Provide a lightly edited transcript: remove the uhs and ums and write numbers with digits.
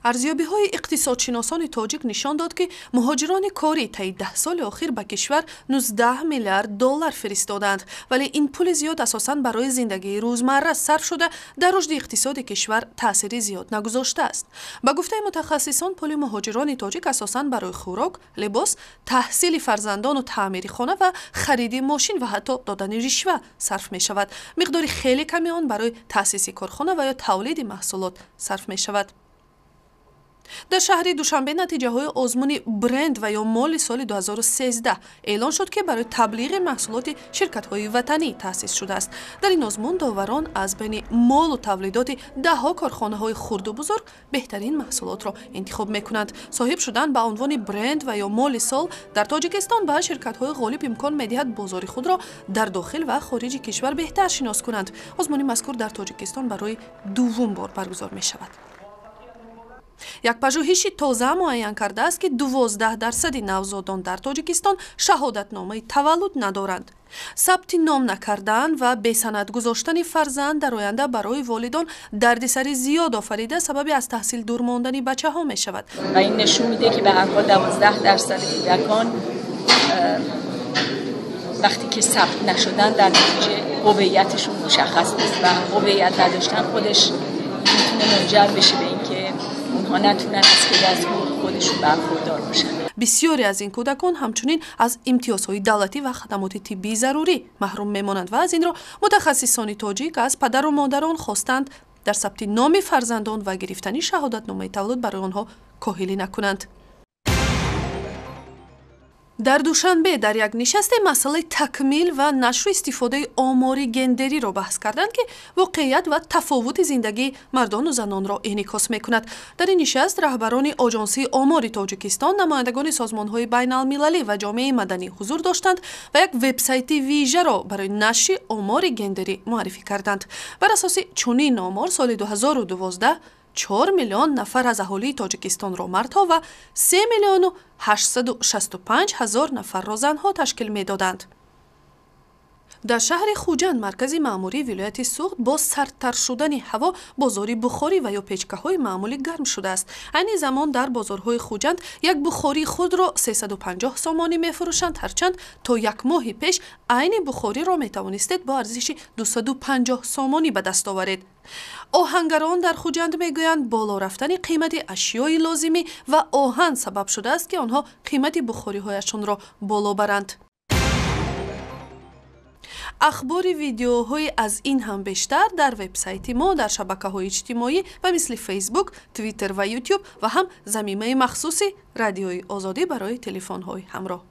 ارزیابی‌های اقتصادشناسان تاجیک نشان داد که مهاجران کاری طی 10 سال اخیر به کشور 19 میلیارد دلار فرستادند، ولی این پول زیاد اساساً برای زندگی روزمره صرف شده در رشد اقتصاد کشور تأثیری زیاد نگذاشته است. با گفته متخصصان پول مهاجران تاجیک اساساً برای خوراک، لباس، تحصیل فرزندان و تعمیر خانه و خرید ماشین و حتی دادن رشوه صرف می شود. مقدار خیلی کمی آن برای تأسیس کارخانه و یا تولید محصولات صرف می شود. در شهر دوشنبه نتیجه های آزمون برند و یا مال سال 2013 اعلان شد که برای تبلیغ محصولات شرکت های وطنی تأسیس شده است. در این آزمون داوران از بین مال و تولیدات دهها کارخانه های خرد و بزرگ بهترین محصولات را انتخاب میکنند. صاحب شدن به عنوان برند و یا مال سال در تاجیکستان به شرکت های غالب امکان میدهد بازار خود را در داخل و خارج کشور بهتر شناس کنند. آزمون مذکور در تاجیکستان برای دوم بار برگزار می شود. یک پژوهش تازه معین کرده است که 12% نوزادان در تاجیکستان شهادتنامه تولد ندارند. ثبت نام نکردن و به سند گذاشتن فرزند در آینده برای والدان دردسر زیاد آفریده سبب از تحصیل دور ماندن بچه ها می شود. و این نشون میده که به هر حال 12% کودکان وقتی که ثبت نشدن در نتیجه هویتشون مشخص نیست و هویت نداشتن خودش میتونه منجر بشه به اینکه اونها نتونن از پدر از خودشون برخوردار باشن. بسیاری از این کودکان همچنین از امتیازهای دولتی و خدمات طبی ضروری محروم میمانند و از این را متخصصان تاجیک از پدر و مادران خواستند در ثبت نام فرزندان و گرفتن شهادتنامه تولد برای آنها کاهلی نکنند. در دوشنبه در یک نشست مسئله تکمیل و نشر استفاده آماری گندری را بحث کردند که واقعیت و تفاوت زندگی مردان و زنان را انعکاس میکند. در این نشست رهبران آژانسی آمار تاجیکستان، نمایندگان سازمان‌های بین‌المللی و جامعه مدنی حضور داشتند و یک وبسایت ویژه را برای نشر آمار گندری معرفی کردند. بر اساس چنین آمار سال 2012 4 میلیون نفر از اهالی تاجیکستان را مردها و 3 میلیون و 865 هزار نفر را زنها تشکیل می دادند. در شهر خوجند مرکز معموری ولایت سوخت با سردتر شدن هوا بازار بخاری و یا پیچکه های معمولی گرم شده است. این زمان در بازارهای خوجند یک بخاری خود را 350 سامانی می فروشند، هرچند تا یک ماه پیش عین بخاری را می توانستید با ارزش 250 سامانی به دست آورید. آهنگران در خوجند میگویند بالا رفتن قیمت اشیای لازمی و آهن سبب شده است که آنها قیمت بخاری هایشان را بالا برند. اخبار ویدیوهای از این هم بیشتر در وبسایت ما، در شبکه‌های اجتماعی و مثل فیسبوک، توییتر و یوتیوب و هم ضمیمه مخصوصی رادیوی آزادی برای تلفن‌های همراه.